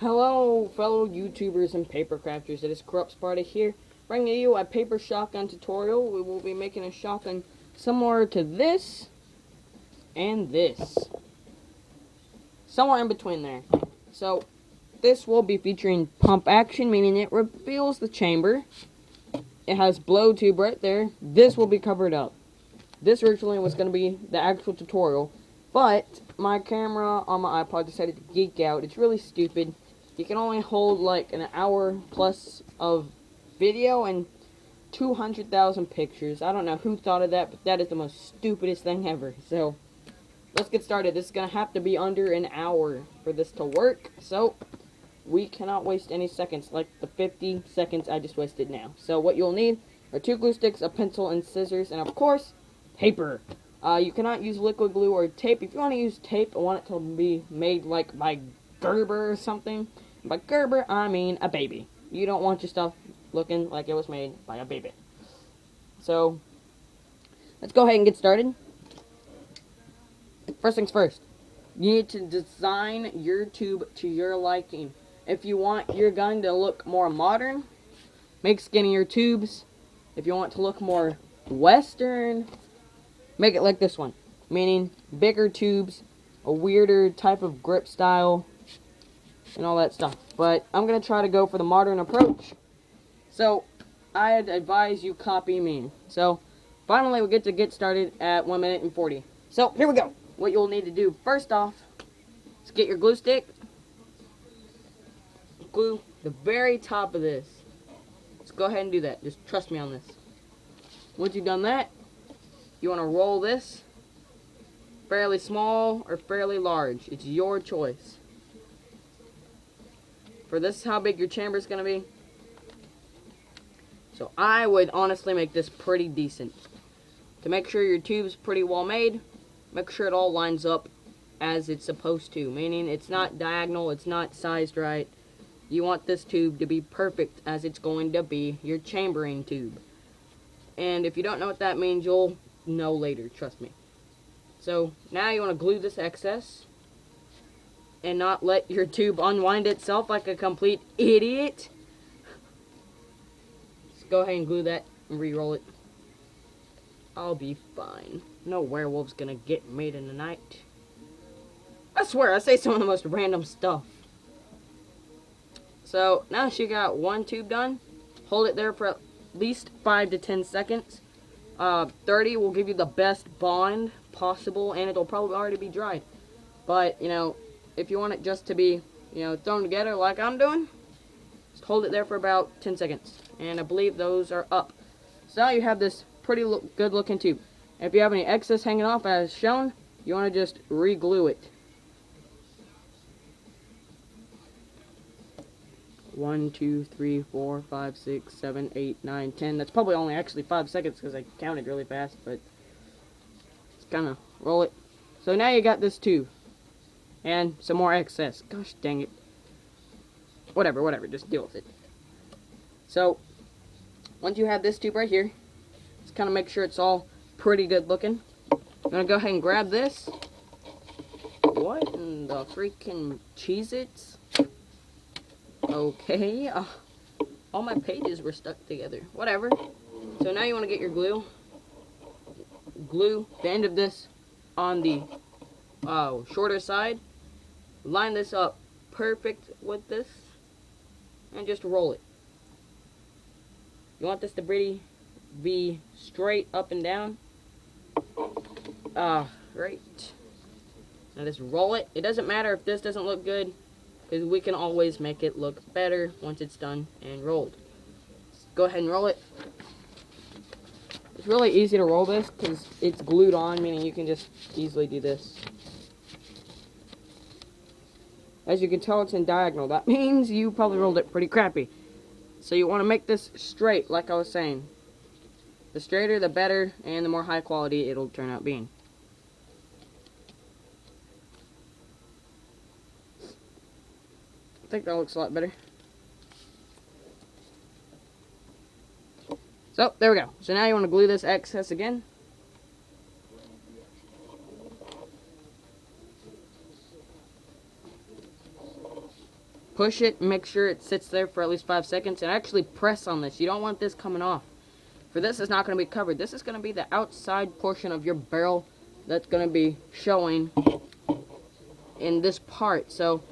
Hello, fellow YouTubers and paper crafters. It is Corrupt Sparta here, bringing you a paper shotgun tutorial. We will be making a shotgun similar to this and this. Somewhere in between there. So, this will be featuring pump action, meaning it reveals the chamber. It has blow tube right there. This will be covered up. This originally was going to be the actual tutorial, but my camera on my iPod decided to geek out. It's really stupid. You can only hold like an hour plus of video and 200,000 pictures. I don't know who thought of that, but that is the most stupidest thing ever. So, let's get started. This is going to have to be under an hour for this to work. So, we cannot waste any seconds like the 50 seconds I just wasted now. So, what you'll need are 2 glue sticks, a pencil, and scissors, and of course, paper. You cannot use liquid glue or tape. If you want to use tape, I want it to be made like by Gerber or something. By Gerber, I mean a baby. You don't want your stuff looking like it was made by a baby. So, let's go ahead and get started. First things first, you need to design your tube to your liking. If you want your gun to look more modern, make skinnier tubes. If you want it to look more Western, make it like this one, meaning bigger tubes, a weirder type of grip style, and all that stuff. But I'm going to try to go for the modern approach. So, I'd advise you copy me. So, finally we get started at 1 minute and 40. So, here we go. What you'll need to do first off is get your glue stick, glue the very top of this. Let's go ahead and do that. Just trust me on this. Once you've done that, you want to roll this fairly small or fairly large. It's your choice. For this, how big your chamber is going to be. So I would honestly make this pretty decent. To make sure your tube's pretty well made, make sure it all lines up as it's supposed to. Meaning it's not diagonal, it's not sized right. You want this tube to be perfect as it's going to be your chambering tube. And if you don't know what that means, you'll know later, trust me. So now you want to glue this excess and not let your tube unwind itself like a complete idiot. Just go ahead and glue that and re-roll it. I'll be fine. No werewolf's gonna get me tonight. I swear, I say some of the most random stuff. So, now that you got one tube done, hold it there for at least 5 to 10 seconds. 30 will give you the best bond possible, and it'll probably already be dried. But, you know, if you want it just to be, you know, thrown together like I'm doing, just hold it there for about 10 seconds. And I believe those are up. So now you have this pretty good looking tube. If you have any excess hanging off as shown, you want to just re-glue it. 1, 2, 3, 4, 5, 6, 7, 8, 9, 10. That's probably only actually 5 seconds because I counted really fast, but just kind of roll it. So now you got this tube. And some more excess. Gosh dang it. Whatever, just deal with it. So, once you have this tube right here, just kind of make sure it's all pretty good looking. I'm going to go ahead and grab this. What in the freaking Cheez-Its? Okay, all my pages were stuck together. Whatever. So now you want to get your glue. Glue the end of this on the shorter side. Line this up perfect with this. And just roll it. You want this to be straight up and down. Right. Now just roll it. It doesn't matter if this doesn't look good, because we can always make it look better once it's done and rolled. Just go ahead and roll it. It's really easy to roll this because it's glued on, meaning you can just easily do this. As you can tell, it's in diagonal. That means you probably rolled it pretty crappy. So you want to make this straight, like I was saying. The straighter, the better, and the more high quality it'll turn out being. I think that looks a lot better. So, there we go. So now you want to glue this excess again. push it, make sure it sits there for at least 5 seconds, and actually press on this. You don't want this coming off. For this, it's not going to be covered. This is going to be the outside portion of your barrel that's going to be showing in this part. So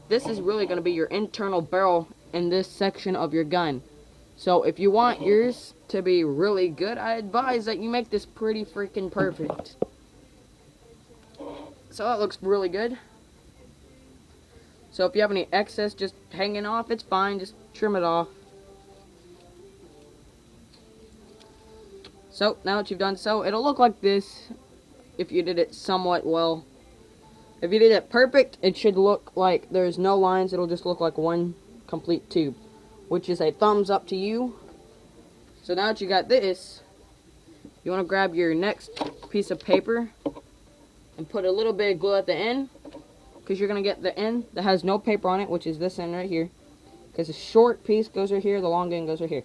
this is really going to be your internal barrel in this section of your gun. So if you want yours to be really good, I advise that you make this pretty freaking perfect. So that looks really good. So if you have any excess just hanging off, it's fine. Just trim it off. So now that you've done so, it'll look like this if you did it somewhat well. If you did it perfect, it should look like there's no lines. It'll just look like one complete tube, which is a thumbs up to you. So now that you got this, you want to grab your next piece of paper and put a little bit of glue at the end, because you're going to get the end that has no paper on it, which is this end right here, because the short piece goes right here, the long end goes right here.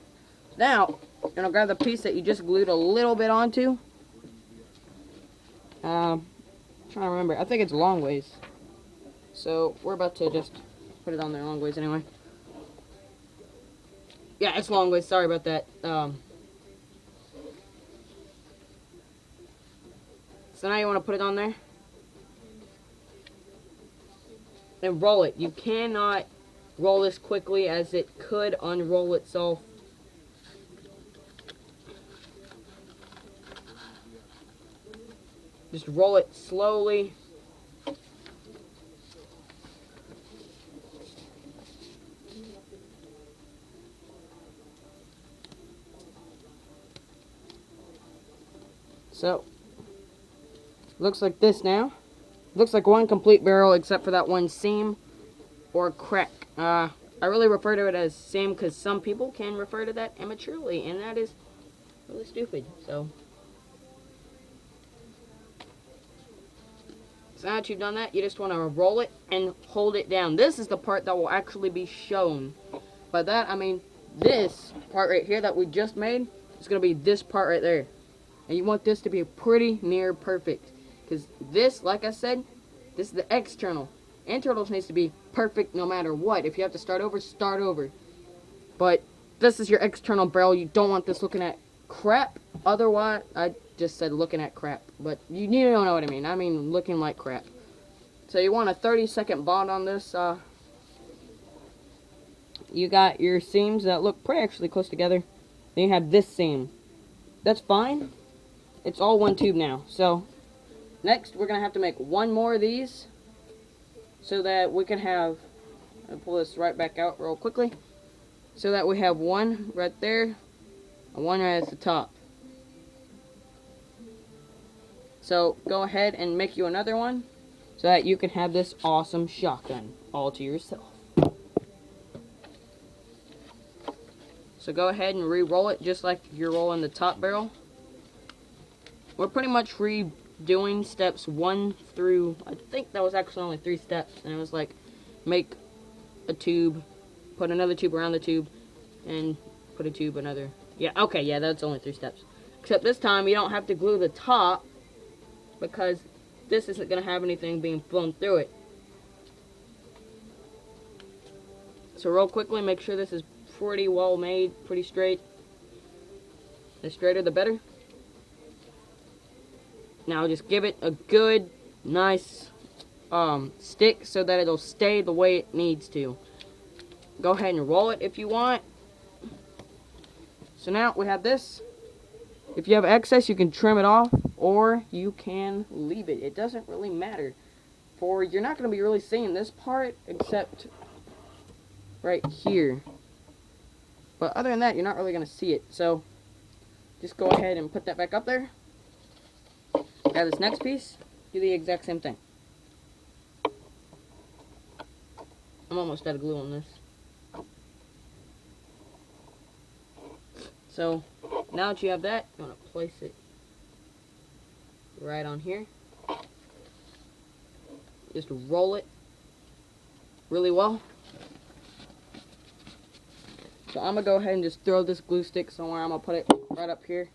Now, you're going to grab the piece that you just glued a little bit onto. I'm trying to remember. I think it's long ways. So, we're about to just put it on there long ways anyway. Yeah, it's long ways. Sorry about that. So now you want to put it on there. And roll it. You cannot roll this quickly, as it could unroll itself. Just roll it slowly. So, looks like this now. Looks like one complete barrel except for that one seam or crack. I really refer to it as seam because some people can refer to that immaturely, and that is really stupid. So now that you've done that, you just want to roll it and hold it down. This is the part that will actually be shown. By that, I mean this part right here that we just made is going to be this part right there. And you want this to be pretty near perfect. Because this, like I said, this is the external. Internals needs to be perfect no matter what. If you have to start over, start over. But this is your external barrel. You don't want this looking at crap. Otherwise, I just said looking at crap. But you don't know what I mean. I mean looking like crap. So you want a 30-second bond on this. You got your seams that look pretty actually close together. Then you have this seam. That's fine. It's all one tube now. So next, we're going to have to make one more of these so that we can have, I'll pull this right back out real quickly, so that we have one right there and one right at the top. So go ahead and make you another one so that you can have this awesome shotgun all to yourself. So go ahead and re-roll it just like you're rolling the top barrel. We're pretty much redoing steps 1 through, I think that was actually only 3 steps, and it was like make a tube, put another tube around the tube, and put a tube another. Yeah, okay, yeah, that's only 3 steps. Except this time you don't have to glue the top because this isn't going to have anything being flown through it. So real quickly, make sure this is pretty well made, pretty straight. The straighter the better. Now just give it a good, nice stick so that it'll stay the way it needs to. Go ahead and roll it if you want. So now we have this. If you have excess, you can trim it off or you can leave it. It doesn't really matter. You're not going to be really seeing this part except right here. But other than that, you're not really going to see it. So just go ahead and put that back up there. Now this next piece, do the exact same thing. I'm almost out of glue on this. So now that you have that, you want to place it right on here. Just roll it really well. So I'm going to go ahead and just throw this glue stick somewhere. I'm going to put it right up here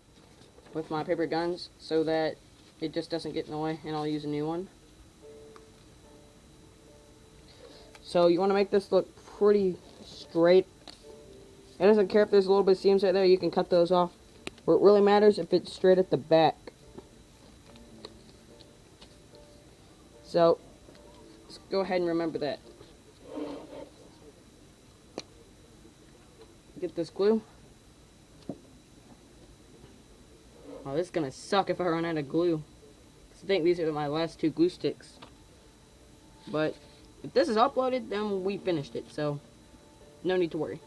with my paper guns so that it just doesn't get in the way, and I'll use a new one. So you want to make this look pretty straight. It doesn't care if there's a little bit of seams right there, you can cut those off. Where it really matters if it's straight at the back. So, let's go ahead and remember that. Get this glue. Oh, this is gonna suck if I run out of glue. I think these are my last 2 glue sticks. But if this is uploaded, then we finished it, so no need to worry.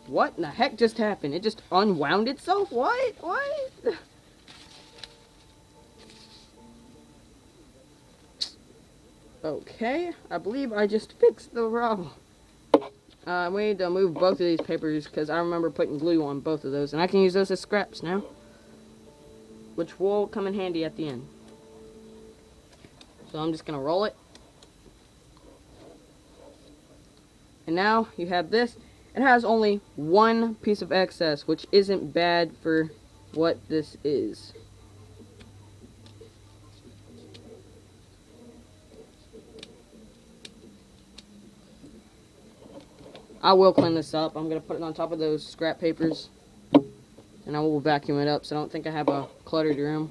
What in the heck just happened? It just unwound itself? What? What? Okay, I believe I just fixed the problem. We need to move both of these papers because I remember putting glue on both of those, and I can use those as scraps now, which will come in handy at the end. So I'm just gonna roll it. And now you have this. It has only 1 piece of excess, which isn't bad for what this is. I will clean this up. I'm going to put it on top of those scrap papers. And I will vacuum it up, so I don't think I have a cluttered room.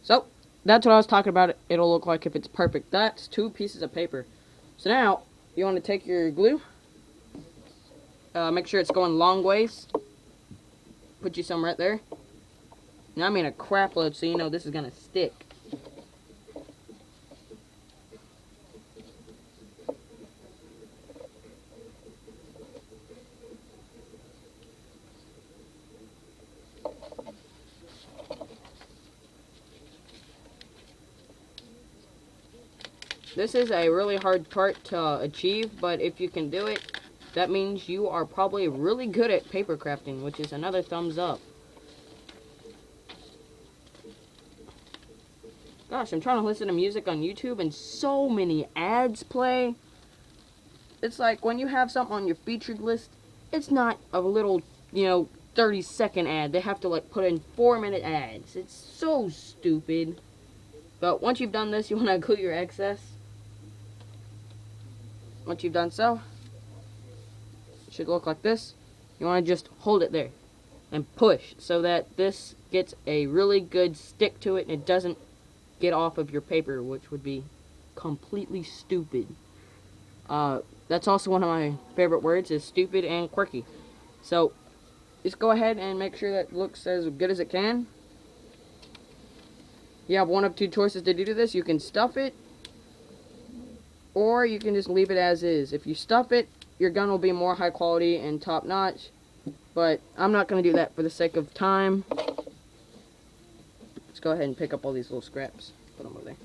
So, that's what I was talking about. It'll look like if it's perfect. That's 2 pieces of paper. So now, you want to take your glue. Make sure it's going long ways. Put you some right there. Now I mean a crap load, so you know this is going to stick. This is a really hard part to achieve, but if you can do it, that means you are probably really good at paper crafting, which is another thumbs up. Gosh, I'm trying to listen to music on YouTube and so many ads play. It's like when you have something on your featured list, it's not a little, 30-second ad. They have to like put in 4-minute ads. It's so stupid. But once you've done this, you want to glue your excess. Once you've done so, it should look like this. You want to just hold it there and push so that this gets a really good stick to it and it doesn't get off of your paper, which would be completely stupid. That's also one of my favorite words, is stupid and quirky. So just go ahead and make sure that looks as good as it can. You have one of 2 choices to do this. You can stuff it, or you can just leave it as is. If you stuff it, your gun will be more high quality and top notch, but I'm not going to do that for the sake of time. Let's go ahead and pick up all these little scraps. Put them over there.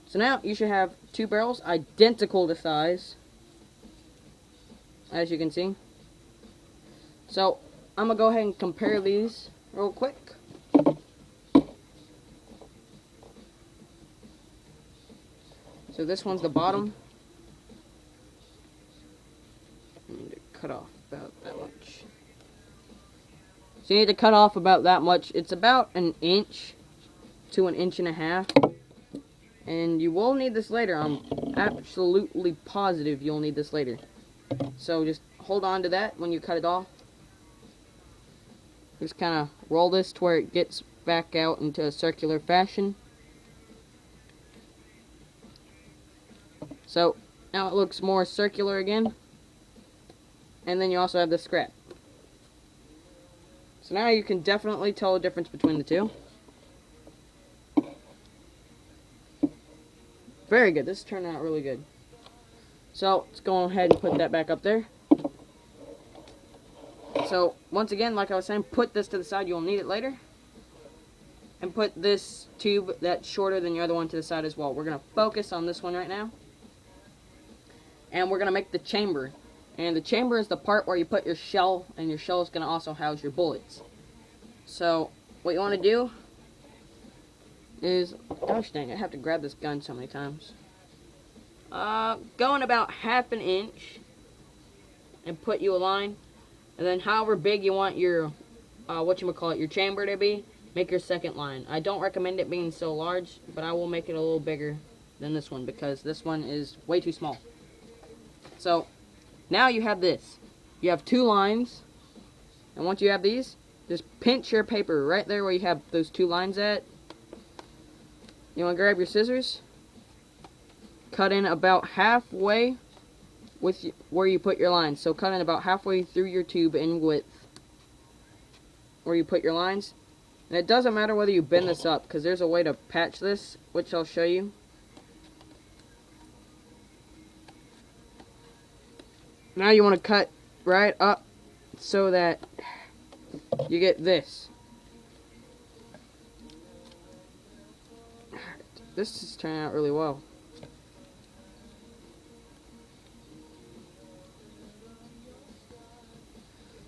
So now you should have 2 barrels, identical to size, as you can see. So I'm going to go ahead and compare these real quick. So this one's the bottom. I need to cut off about that much. So you need to cut off about that much. It's about 1 inch to 1.5 inches. And you will need this later. I'm absolutely positive you'll need this later. So just hold on to that when you cut it off. Just kind of roll this to where it gets back out into a circular fashion. So now it looks more circular again. And then you also have the scrap. So now you can definitely tell the difference between the 2. Very good. This turned out really good. So let's go ahead and put that back up there. So once again, like I was saying, put this to the side. You'll need it later. And put this tube that's shorter than your other one to the side as well. We're going to focus on this one right now. And we're going to make the chamber. And the chamber is the part where you put your shell, and your shell is going to also house your bullets. So what you want to do is, gosh dang, I have to grab this gun so many times. Go in about 1/2 inch and put you a line. And then however big you want your, your chamber to be, make your second line. I don't recommend it being so large, but I will make it a little bigger than this one because this one is way too small. So now you have this. You have 2 lines, and once you have these, just pinch your paper right there where you have those 2 lines at. You want to grab your scissors, cut in about halfway with where you put your lines. So cut in about halfway through your tube in width where you put your lines. And it doesn't matter whether you bend this up, because there's a way to patch this, which I'll show you. Now you want to cut right up so that you get this. This is turning out really well.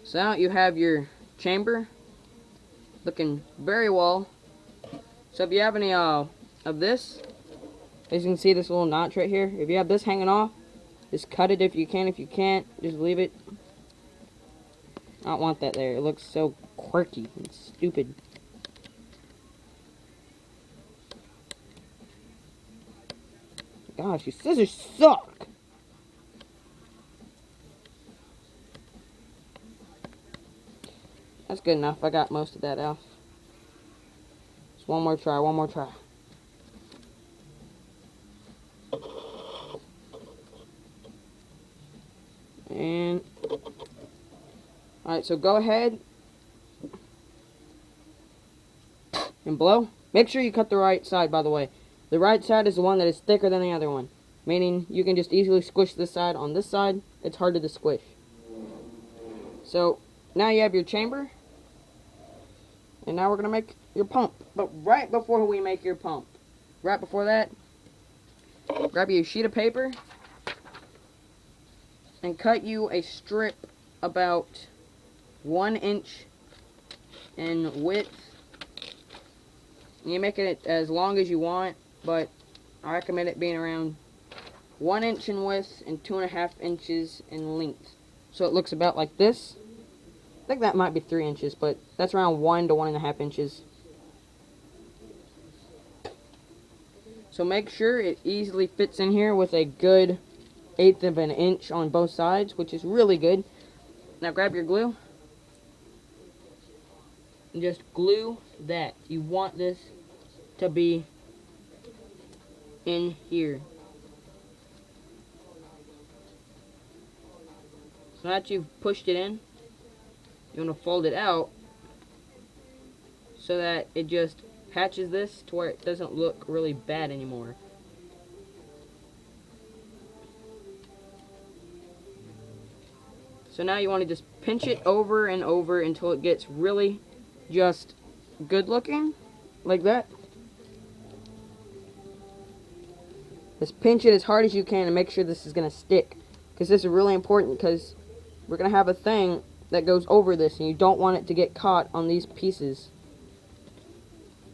So now you have your chamber looking very well. So if you have any of this, as you can see this little notch right here, if you have this hanging off, just cut it if you can. If you can't, just leave it. I don't want that there. It looks so quirky and stupid. Gosh, your scissors suck. That's good enough. I got most of that off. Just one more try, one more try. And alright, so go ahead and blow. Make sure you cut the right side, by the way. The right side is the one that is thicker than the other one, meaning you can just easily squish this side. On this side, it's harder to squish. So now you have your chamber, and now we're going to make your pump. But right before we make your pump, right before that, grab you a sheet of paper and cut you a strip about 1 inch in width. And you make it as long as you want, but I recommend it being around 1 inch in width and 2.5 inches in length. So it looks about like this. I think that might be 3 inches, but that's around 1 to 1.5 inches. So make sure it easily fits in here with a good 1/8 of an inch on both sides, which is really good. Now grab your glue and just glue that. You want this to be in here. So now that you've pushed it in, you want to fold it out so that it just patches this to where it doesn't look really bad anymore. So now you want to just pinch it over and over until it gets really just good looking, like that. Just pinch it as hard as you can and make sure this is going to stick, because this is really important, because we're going to have a thing that goes over this and you don't want it to get caught on these pieces.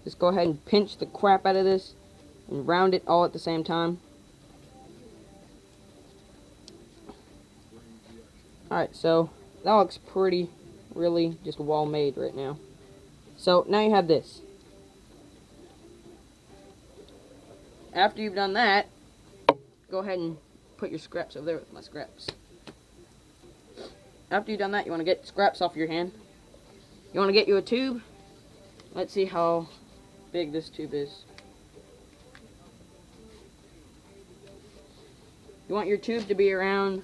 Just go ahead and pinch the crap out of this and round it all at the same time. Alright, so that looks pretty, really just well made right now. So now you have this. After you've done that, go ahead and put your scraps over there with my scraps. After you've done that, you want to get scraps off your hand. You want to get you a tube. Let's see how big this tube is. You want your tube to be around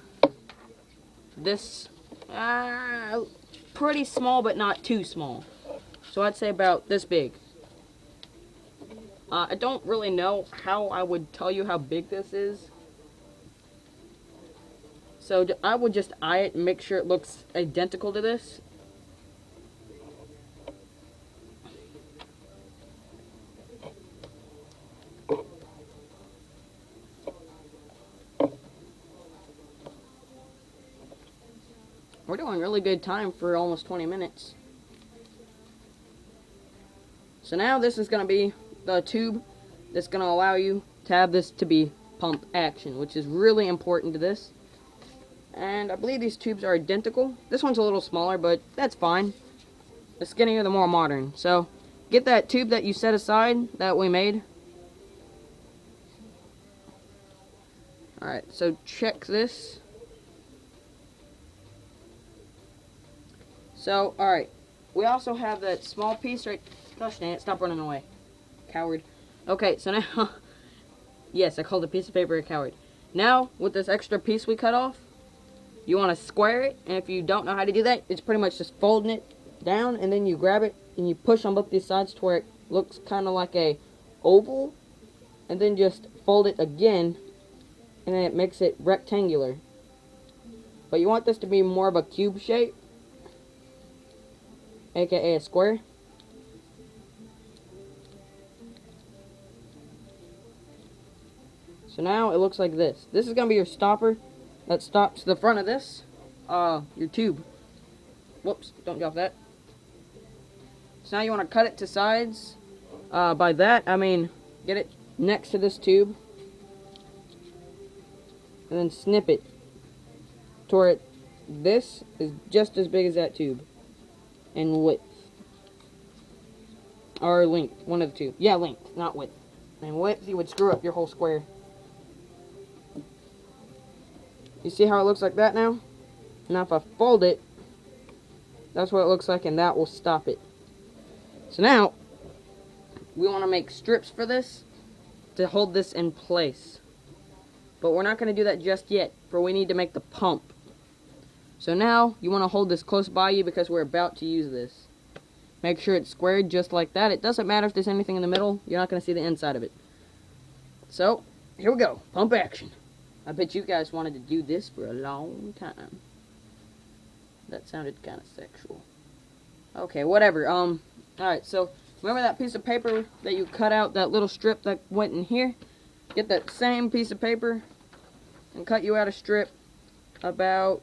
this, pretty small but not too small. So I'd say about this big. I don't really know how I would tell you how big this is. So I would just eye it and make sure it looks identical to this. We're doing really good time for almost 20 minutes. So now this is going to be the tube that's going to allow you to have this to be pump action, which is really important to this. And I believe these tubes are identical. This one's a little smaller, but that's fine. The skinnier, the more modern. So get that tube that you set aside that we made. Alright, so check this. So, alright. We also have that small piece right... Gosh dang it, stop running away. Coward. Okay, so now... Yes, I called a piece of paper a coward. Now, with this extra piece we cut off, you want to square it, and if you don't know how to do that, it's pretty much just folding it down, and then you grab it, and you push on both these sides to where it looks kind of like a oval, and then just fold it again, and then it makes it rectangular. But you want this to be more of a cube shape, aka a square. So now it looks like this. This is going to be your stopper that stops the front of this, your tube. Whoops, don't drop that. So now you want to cut it to sides. By that, I mean, get it next to this tube. And then snip it to where this is just as big as that tube. And width. Or length, one of the two. Yeah, length, not width. And width, you would screw up your whole square. You see how it looks like that now? Now if I fold it, that's what it looks like, and that will stop it. So now, we want to make strips for this to hold this in place. But we're not going to do that just yet, for we need to make the pump. So now, you want to hold this close by you because we're about to use this. Make sure it's squared just like that. It doesn't matter if there's anything in the middle, you're not going to see the inside of it. So, here we go. Pump action. I bet you guys wanted to do this for a long time. That sounded kind of sexual. Okay, whatever. Alright, so remember that piece of paper that you cut out, that little strip that went in here? Get that same piece of paper and cut you out a strip about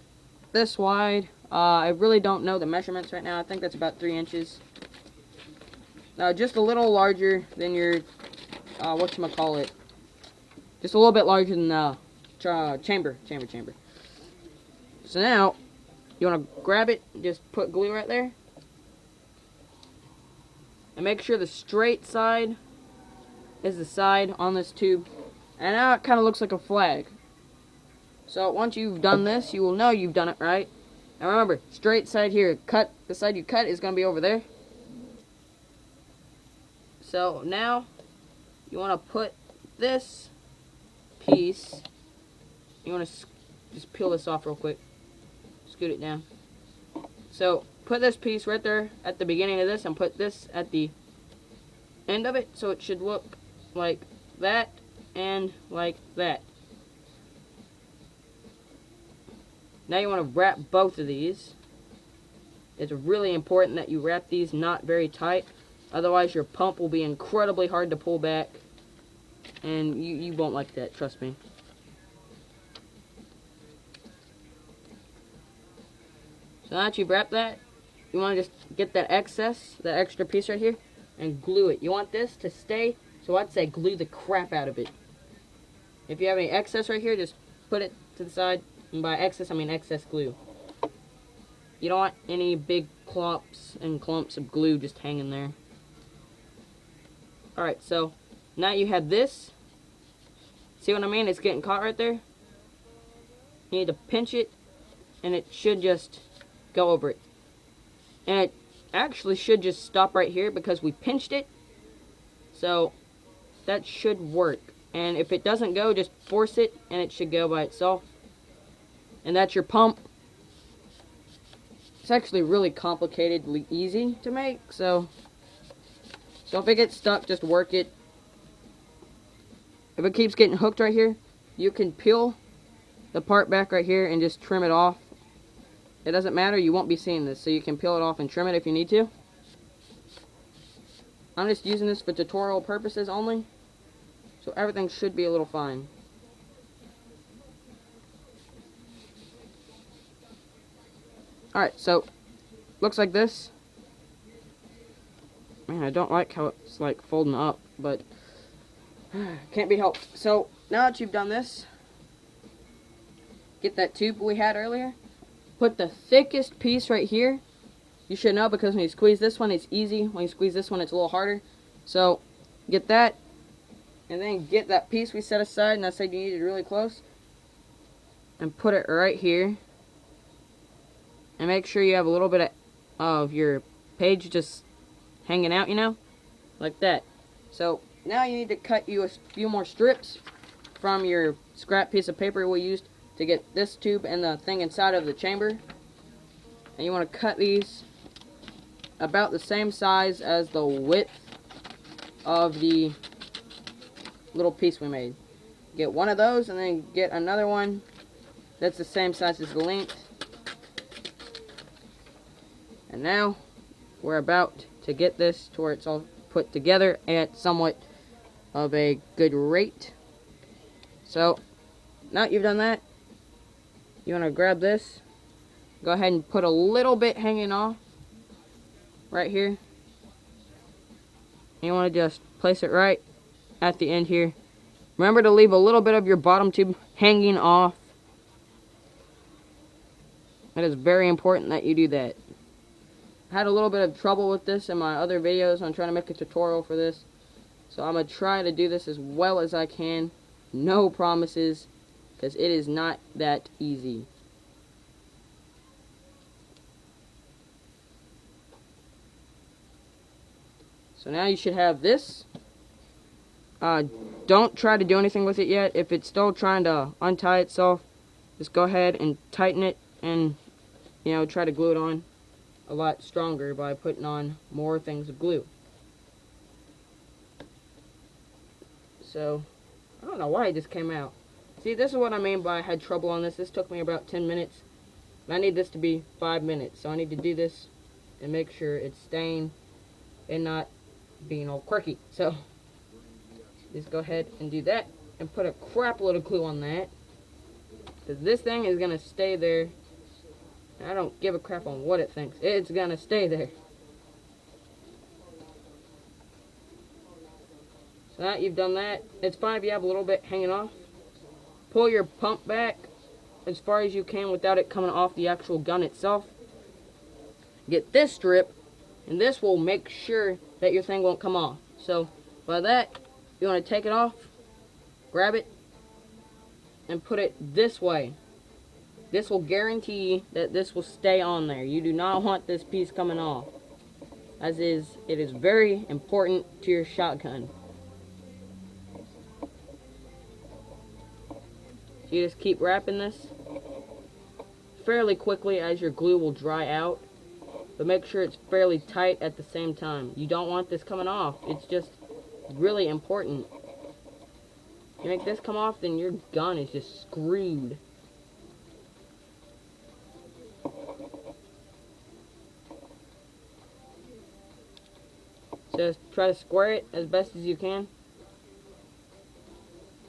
this wide. I really don't know the measurements right now. I think that's about 3 inches. Just a little larger than your, whatchamacallit. Just a little bit larger than chamber. So now, you want to grab it, just put glue right there. And make sure the straight side is the side on this tube. And now it kind of looks like a flag. So once you've done this, you will know you've done it right. Now remember, straight side here, cut, the side you cut is going to be over there. So now, you want to put this piece, you want to just peel this off real quick. Scoot it down. So, put this piece right there at the beginning of this and put this at the end of it, so it should look like that and like that. Now you want to wrap both of these. It's really important that you wrap these not very tight, otherwise your pump will be incredibly hard to pull back, and you won't like that, trust me. So now that you've wrapped that, you want to just get that excess, that extra piece right here, and glue it. You want this to stay, so I'd say glue the crap out of it. If you have any excess right here, just put it to the side, and by excess, I mean excess glue. You don't want any big clumps and clumps of glue just hanging there. Alright, so now you have this. See what I mean? It's getting caught right there. You need to pinch it, and it should just go over it. And it actually should just stop right here because we pinched it. So that should work. And if it doesn't go, just force it and it should go by itself. And that's your pump. It's actually really complicatedly easy to make, so if it gets stuck, just work it. If it keeps getting hooked right here, you can peel the part back right here and just trim it off. It doesn't matter, you won't be seeing this, so you can peel it off and trim it if you need to. I'm just using this for tutorial purposes only, so everything should be a little fine. Alright, so, looks like this. Man, I don't like how it's like folding up, but can't be helped. So, now that you've done this, get that tube we had earlier. Put the thickest piece right here. You should know because when you squeeze this one, it's easy. When you squeeze this one, it's a little harder. So, get that. And then get that piece we set aside, and I said you needed really close. and put it right here. And make sure you have a little bit of your page just hanging out, you know, like that. So now you need to cut you a few more strips from your scrap piece of paper we used to get this tube and the thing inside of the chamber. And you want to cut these about the same size as the width of the little piece we made. Get one of those and then get another one that's the same size as the length. And now we're about to get this to where it's all put together at somewhat of a good rate. So now that you've done that, you want to grab this, go ahead and put a little bit hanging off right here. And you want to just place it right at the end here. Remember to leave a little bit of your bottom tube hanging off. It is very important that you do that. I had a little bit of trouble with this in my other videos. I'm trying to make a tutorial for this. So I'm going to try to do this as well as I can. No promises, because it is not that easy. So now you should have this. Don't try to do anything with it yet. If it's still trying to untie itself, just go ahead and tighten it and, you know, try to glue it on a lot stronger by putting on more things of glue. So, I don't know why it just came out. See, this is what I mean by I had trouble on this. This took me about 10 minutes. I need this to be 5 minutes. So I need to do this and make sure it's staying and not being all quirky. So, just go ahead and do that. And put a crap load of glue on that. Because this thing is going to stay there. I don't give a crap on what it thinks. It's going to stay there. So now that you've done that, it's fine if you have a little bit hanging off. Pull your pump back as far as you can without it coming off the actual gun itself. Get this strip, and this will make sure that your thing won't come off. So by that, you want to take it off, grab it, and put it this way. This will guarantee that this will stay on there. You do not want this piece coming off. As is, it is very important to your shotgun. So you just keep wrapping this fairly quickly as your glue will dry out. But make sure it's fairly tight at the same time. You don't want this coming off. It's just really important. If you make this come off, then your gun is just screwed. Just try to square it as best as you can.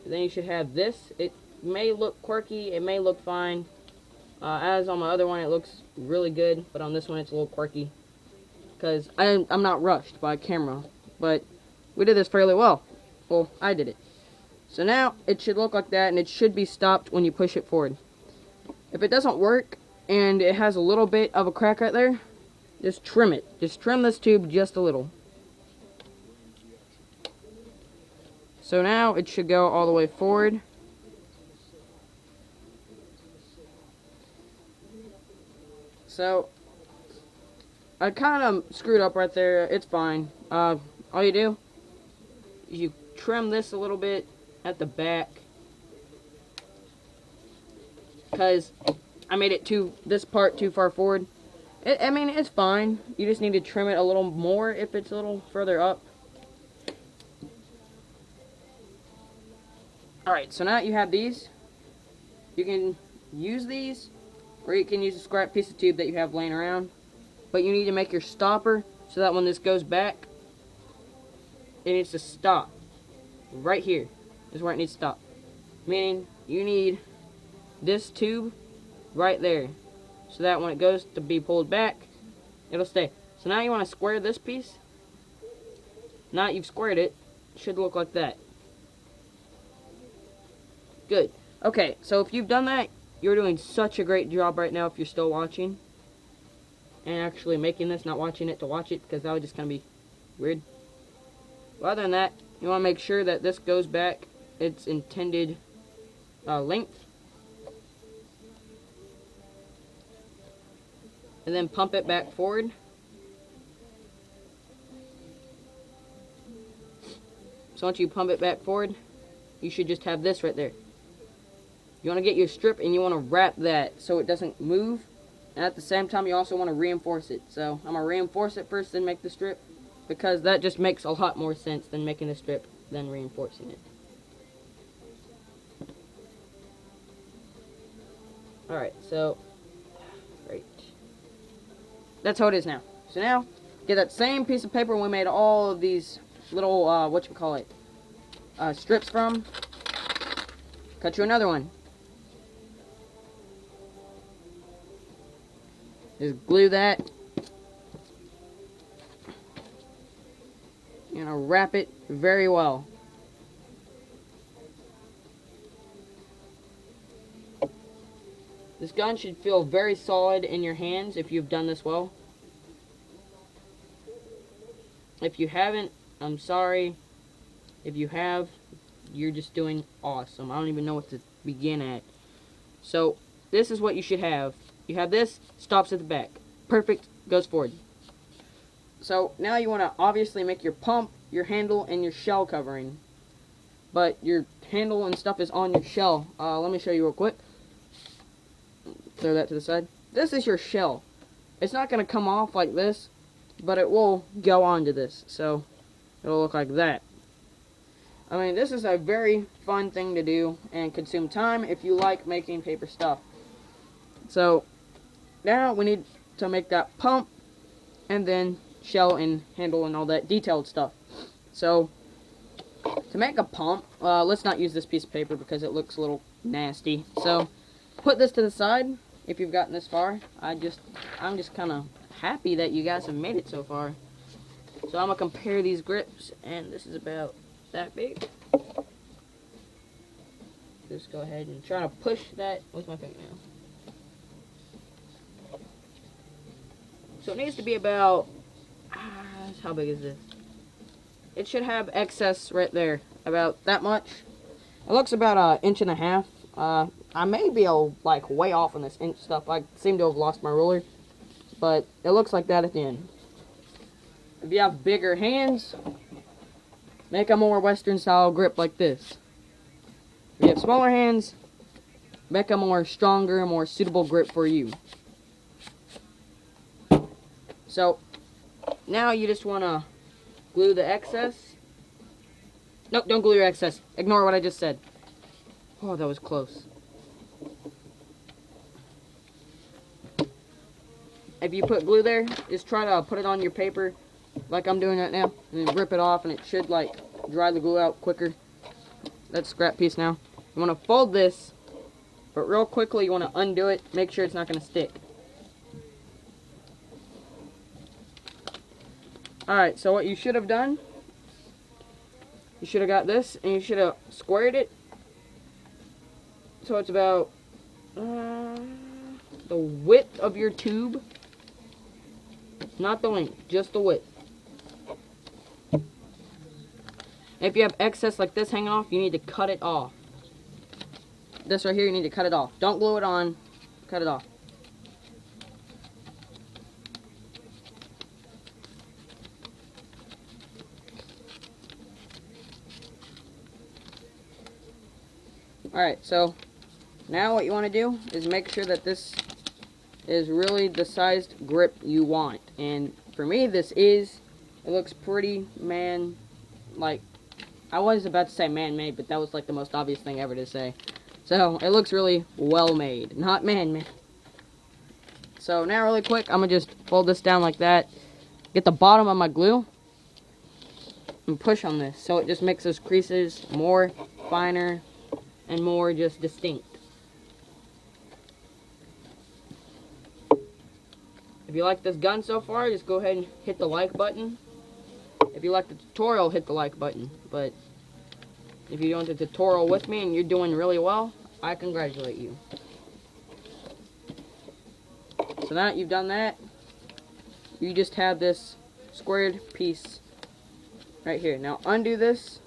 And then you should have this. It may look quirky, it may look fine. As on my other one, it looks really good, but on this one, it's a little quirky. Because I'm not rushed by camera, but we did this fairly well. Well, I did it. So now, it should look like that, and it should be stopped when you push it forward. If it doesn't work, and it has a little bit of a crack right there, just trim it. Just trim this tube just a little. So now it should go all the way forward. So I kind of screwed up right there. It's fine. All you do is you trim this a little bit at the back, because I made it this part too far forward. I mean, it's fine. You just need to trim it a little more if it's a little further up. Alright, so now that you have these, you can use these, or you can use a scrap piece of tube that you have laying around. But you need to make your stopper so that when this goes back, it needs to stop. Right here is where it needs to stop. Meaning, you need this tube right there, so that when it goes to be pulled back, it'll stay. So now you want to square this piece. Now that you've squared it, it should look like that. Good. Okay, so if you've done that, you're doing such a great job right now if you're still watching. And actually making this, not watching it to watch it, because that would just kind of be weird. But other than that, you want to make sure that this goes back its intended length. and then pump it back forward. So once you pump it back forward, you should just have this right there. You want to get your strip and you want to wrap that so it doesn't move. And at the same time, you also want to reinforce it. So I'm going to reinforce it first, then make the strip, because that just makes a lot more sense than making the strip, then reinforcing it. Alright, so, great. That's how it is now. So now, get that same piece of paper we made all of these little, strips from. Cut you another one. Just glue that. You're gonna wrap it very well. This gun should feel very solid in your hands if you've done this well. If you haven't, I'm sorry. If you have, you're just doing awesome. I don't even know what to begin at. So, this is what you should have. You have this, stops at the back. Perfect, goes forward. So, now you want to obviously make your pump, your handle, and your shell covering. But your handle and stuff is on your shell. Let me show you real quick. Throw that to the side. This is your shell. It's not going to come off like this, but it will go onto this. So, it'll look like that. I mean, this is a very fun thing to do and consume time if you like making paper stuff. So, now we need to make that pump and then shell and handle and all that detailed stuff. So, to make a pump, let's not use this piece of paper because it looks a little nasty. So, put this to the side if you've gotten this far. I'm just kind of happy that you guys have made it so far. So, I'm going to compare these grips, and this is about that big. Just go ahead and try to push that with my fingernail. So it needs to be about, how big is this? It should have excess right there, about that much. It looks about an inch and a half. I may be like way off on this inch stuff. I seem to have lost my ruler, but it looks like that at the end. If you have bigger hands, make a more Western style grip like this. If you have smaller hands, make a more stronger, more suitable grip for you. So, now you just want to glue the excess. Nope, don't glue your excess. Ignore what I just said. Oh, that was close. If you put glue there, just try to put it on your paper like I'm doing right now, and then rip it off, and it should like dry the glue out quicker. That's scrap piece now. You want to fold this, but real quickly you want to undo it, make sure it's not going to stick. Alright, so what you should have done, you should have got this, and you should have squared it so it's about the width of your tube, not the length, just the width. If you have excess like this hanging off, you need to cut it off. This right here, you need to cut it off. Don't glue it on, cut it off. Alright, so now what you want to do is make sure that this is really the sized grip you want. And for me, this is, it looks pretty like, I was about to say man-made, but that was like the most obvious thing ever to say. So, it looks really well-made, not man-made. So, now really quick, I'm going to just fold this down like that, get the bottom of my glue, and push on this. So, it just makes those creases more finer and more just distinct. If you like this gun so far, just go ahead and hit the like button. If you like the tutorial, hit the like button. But if you're doing the tutorial with me and you're doing really well, I congratulate you. So now that you've done that, you just have this squared piece right here. Now undo this.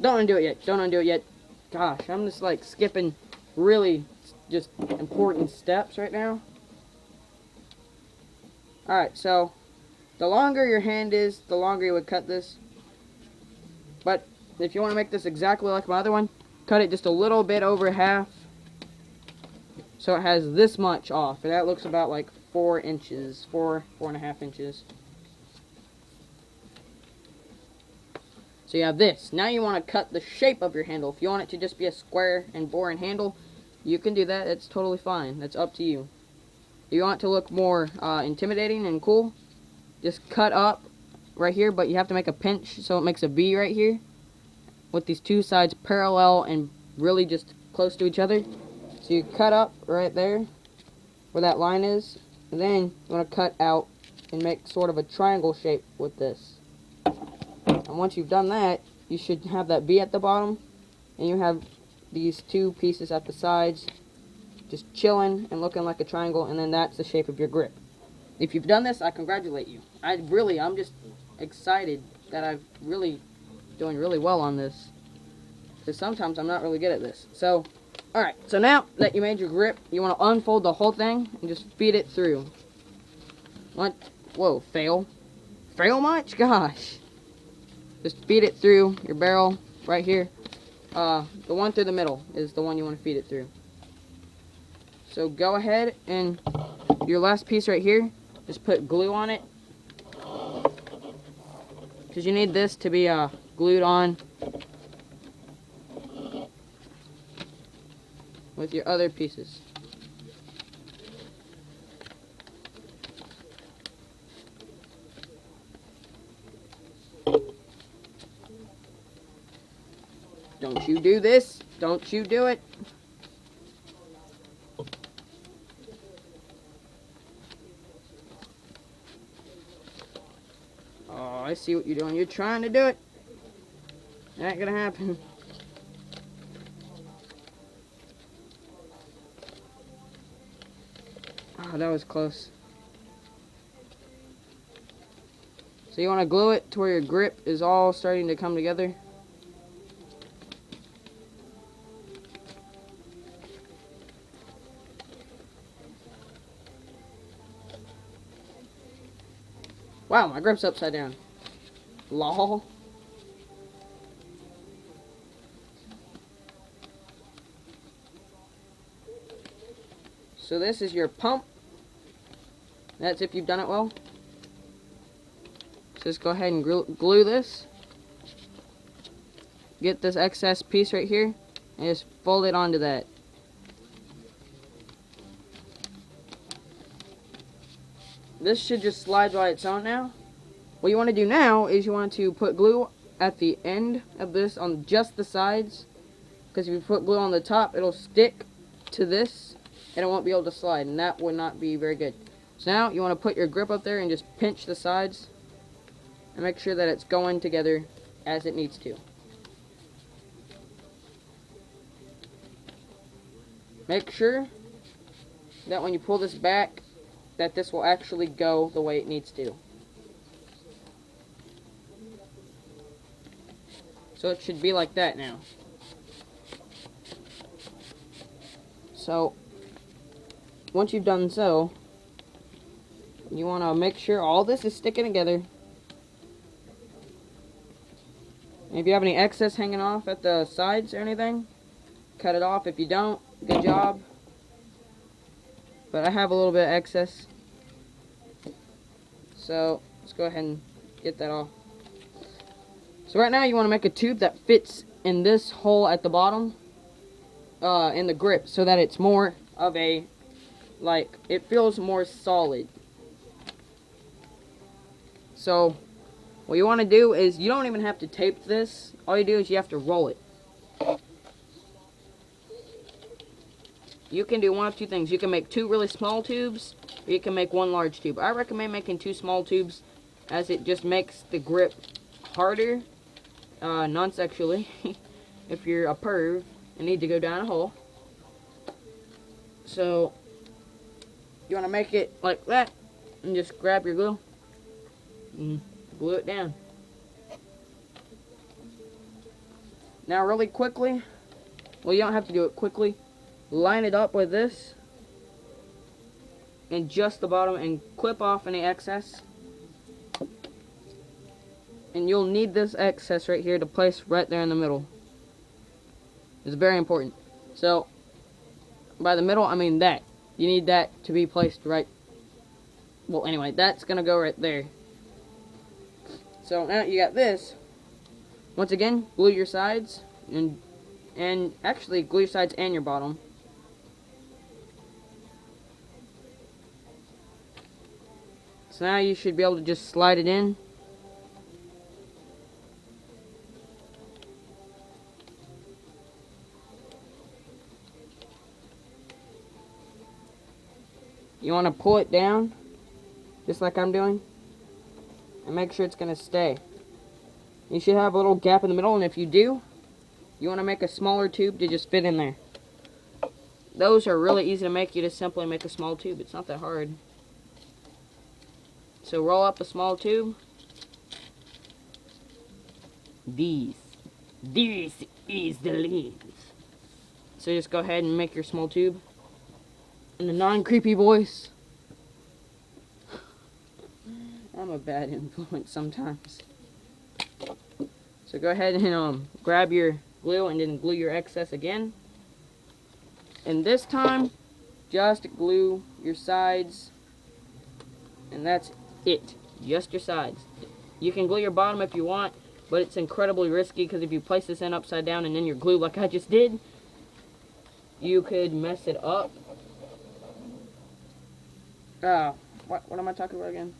Don't undo it yet. Don't undo it yet. Gosh, I'm just like skipping really just important steps right now. Alright, so the longer your hand is, the longer you would cut this. But if you want to make this exactly like my other one, cut it just a little bit over half. So it has this much off. And that looks about like 4 inches. 4.5 inches. So you have this. Now you want to cut the shape of your handle. If you want it to just be a square and boring handle, you can do that. It's totally fine. That's up to you. If you want it to look more intimidating and cool, just cut up right here, but you have to make a pinch so it makes a V right here with these two sides parallel and really just close to each other. So you cut up right there where that line is, and then you want to cut out and make sort of a triangle shape with this. And once you've done that, you should have that V at the bottom, and you have these two pieces at the sides just chilling and looking like a triangle, and then that's the shape of your grip. If you've done this, I congratulate you. I'm just excited that I'm really doing really well on this, because sometimes I'm not really good at this. So, alright, so now that you made your grip, you want to unfold the whole thing and just feed it through. What? Whoa, fail. Fail much? Gosh. Just feed it through your barrel right here. The one through the middle is the one you want to feed it through. So go ahead and your last piece right here, just put glue on it. Because you need this to be glued on with your other pieces. Don't you do this. Don't you do it. Oh, I see what you're doing. You're trying to do it. It ain't gonna happen. Oh, that was close. So you want to glue it to where your grip is all starting to come together. Wow, my grip's upside down. Lol. So this is your pump. That's if you've done it well. So just go ahead and glue this. Get this excess piece right here and just fold it onto that. This should just slide by its own now. What you want to do now is you want to put glue at the end of this on just the sides. Because if you put glue on the top, it'll stick to this and it won't be able to slide, and that would not be very good. So now you want to put your grip up there and just pinch the sides and make sure that it's going together as it needs to. Make sure that when you pull this back, that this will actually go the way it needs to. So it should be like that now. So once you've done so, you want to make sure all this is sticking together. And if you have any excess hanging off at the sides or anything, cut it off. If you don't, good job. But I have a little bit of excess, so let's go ahead and get that off. So right now you want to make a tube that fits in this hole at the bottom, in the grip, so that it's more of a, like, it feels more solid. So what you want to do is, you don't even have to tape this. All you do is you have to roll it. You can do one of two things. You can make 2 really small tubes, or you can make 1 large tube. I recommend making 2 small tubes, as it just makes the grip harder, non-sexually, if you're a perv and need to go down a hole. So you want to make it like that, and just grab your glue and glue it down. Now really quickly, well, you don't have to do it quickly, line it up with this and just the bottom and clip off any excess. And you'll need this excess right here to place right there in the middle. It's very important. So, by the middle, I mean that. You need that to be placed right. Well, anyway, that's going to go right there. So, now you got this. Once again, glue your sides. And actually, glue your sides and your bottom. So now you should be able to just slide it in. You want to pull it down, just like I'm doing, and make sure it's going to stay. You should have a little gap in the middle, and if you do, you want to make a smaller tube to just fit in there. Those are really easy to make. You just simply make a small tube. It's not that hard. So roll up a small tube. This is the lens. So just go ahead and make your small tube. In a non-creepy voice. I'm a bad influence sometimes. So go ahead and grab your glue and then glue your excess again. And this time, just glue your sides. And that's it. Just your sides. You can glue your bottom if you want, but it's incredibly risky because if you place this in upside down and then your glue like I just did, you could mess it up. What am I talking about again?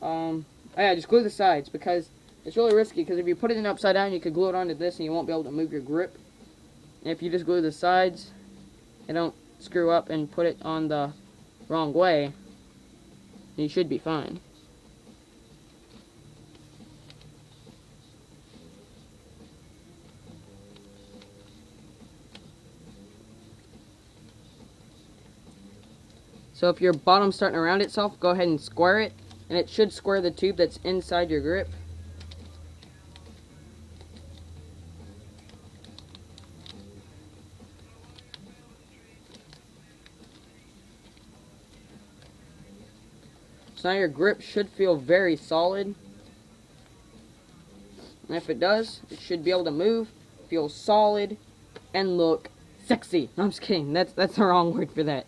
Oh yeah, just glue the sides because it's really risky because if you put it in upside down, you could glue it onto this and you won't be able to move your grip. And if you just glue the sides and don't screw up and put it on the wrong way, you should be fine. So if your bottom's starting to round itself, go ahead and square it. And it should square the tube that's inside your grip. So now your grip should feel very solid. And if it does, it should be able to move, feel solid, and look sexy. No, I'm just kidding. That's the wrong word for that.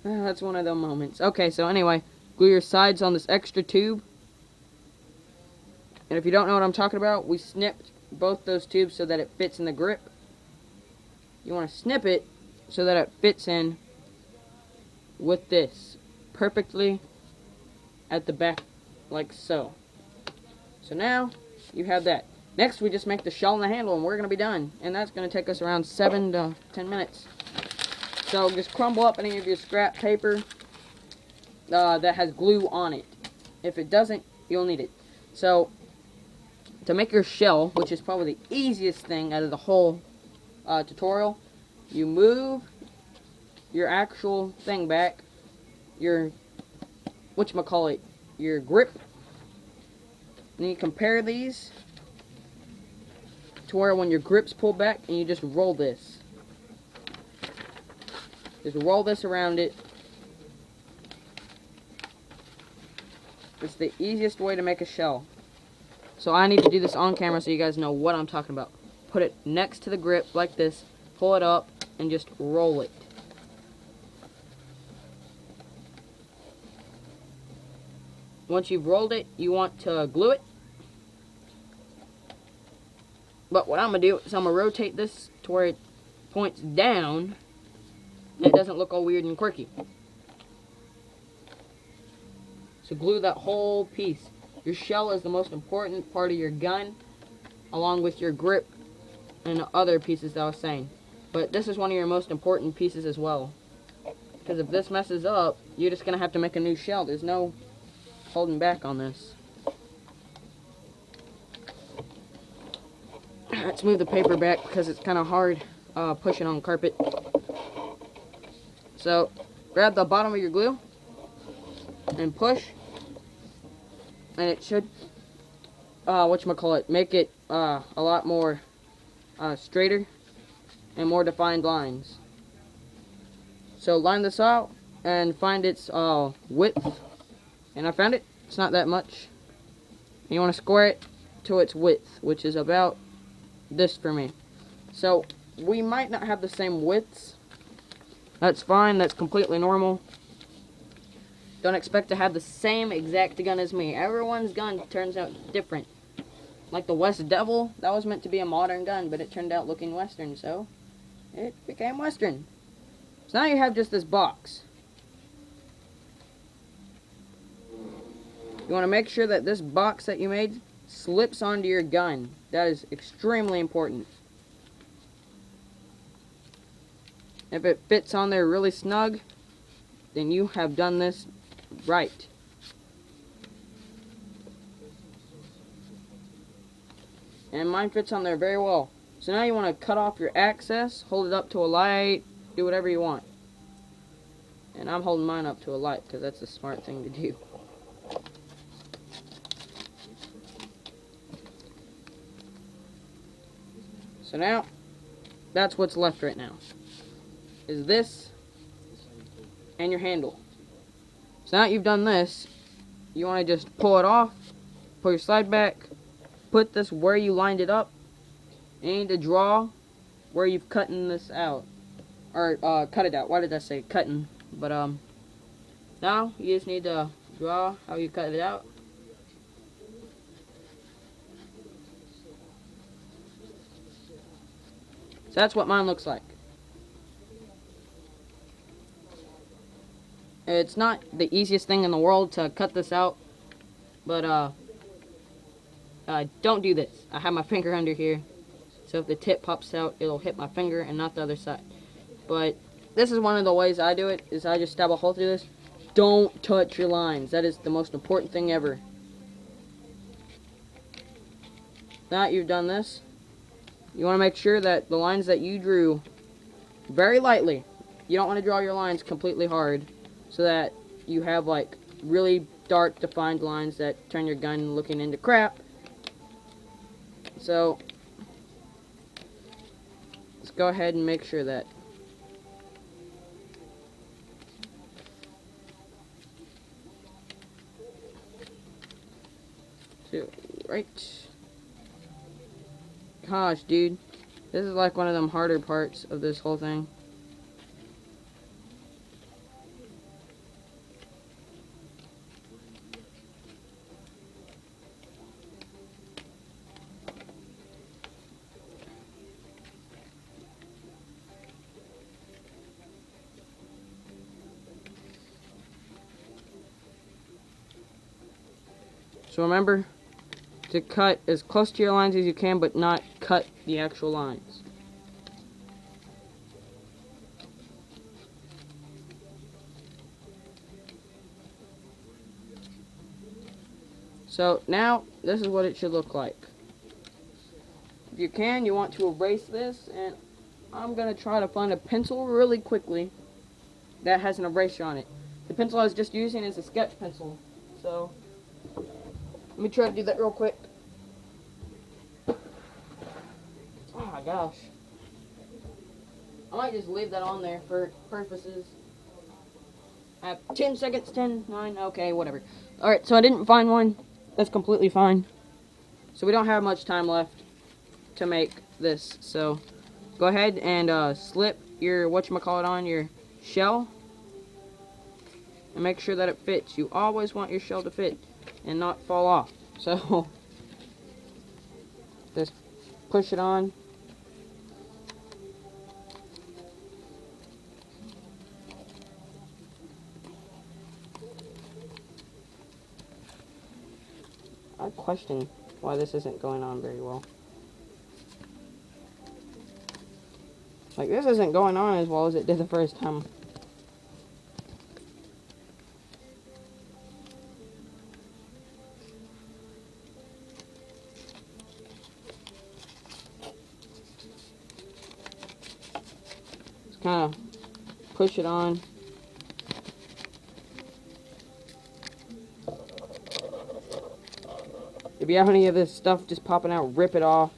That's one of those moments. Okay, so anyway, glue your sides on this extra tube. And if you don't know what I'm talking about, we snipped both those tubes so that it fits in the grip. You want to snip it so that it fits in with this perfectly at the back, like so. So now you have that. Next, we just make the shell and the handle, and we're going to be done. And that's going to take us around 7 to 10 minutes. So just crumble up any of your scrap paper that has glue on it. If it doesn't, you'll need it. So to make your shell, which is probably the easiest thing out of the whole tutorial, you move your actual thing back, your your grip, and you compare these to where when your grip's pulled back, and you just roll this. Just roll this around it. It's the easiest way to make a shell. So I need to do this on camera so you guys know what I'm talking about. Put it next to the grip like this, pull it up, and just roll it. Once you've rolled it, you want to glue it. But what I'm going to do is I'm going to rotate this to where it points down. It doesn't look all weird and quirky. So glue that whole piece. Your shell is the most important part of your gun, along with your grip and other pieces that I was saying. But this is one of your most important pieces as well. Because if this messes up, you're just going to have to make a new shell. There's no holding back on this. Let's move the paper back because it's kind of hard pushing on carpet. So, grab the bottom of your glue and push, and it should, make it a lot more straighter and more defined lines. So line this out and find its width. And I found it. It's not that much. And you want to square it to its width, which is about this for me. So we might not have the same widths. That's fine. That's completely normal. Don't expect to have the same exact gun as me. Everyone's gun turns out different. Like the West Devil, that was meant to be a modern gun, but it turned out looking Western, so it became Western. So now you have just this box. You want to make sure that this box that you made slips onto your gun. That is extremely important. If it fits on there really snug, then you have done this right. And mine fits on there very well. So now you want to cut off your access, hold it up to a light, do whatever you want. And I'm holding mine up to a light because that's the smart thing to do. So now, that's what's left right now. Is this and your handle. So now that you've done this, you want to just pull it off, pull your slide back, put this where you lined it up, and you need to draw where you've cut this out. Or, cut it out. Why did I say cutting? But, now you just need to draw how you cut it out. So that's what mine looks like. It's not the easiest thing in the world to cut this out, but don't do this. I have my finger under here, so if the tip pops out, it'll hit my finger and not the other side. But this is one of the ways I do it, is I just stab a hole through this. Don't touch your lines. That is the most important thing ever. Now that you've done this, you want to make sure that the lines that you drew very lightly, you don't want to draw your lines completely hard, so that you have like really dark defined lines that turn your gun looking into crap. So let's go ahead and make sure that right. Gosh, dude, this is like one of them harder parts of this whole thing. So remember to cut as close to your lines as you can, but not cut the actual lines. So now this is what it should look like. If you can, you want to erase this, and I'm going to try to find a pencil really quickly that has an eraser on it. The pencil I was just using is a sketch pencil, so let me try to do that real quick. Oh my gosh. I might just leave that on there for purposes. I have 10 seconds, 10, 9, okay, whatever. Alright, so I didn't find one. That's completely fine. So we don't have much time left to make this. So go ahead and slip your whatchamacallit on your shell. And make sure that it fits. You always want your shell to fit and not fall off. So just push it on. I question why this isn't going on very well. Like, this isn't going on as well as it did the first time. Just kind of push it on. If you have any of this stuff just popping out, rip it off.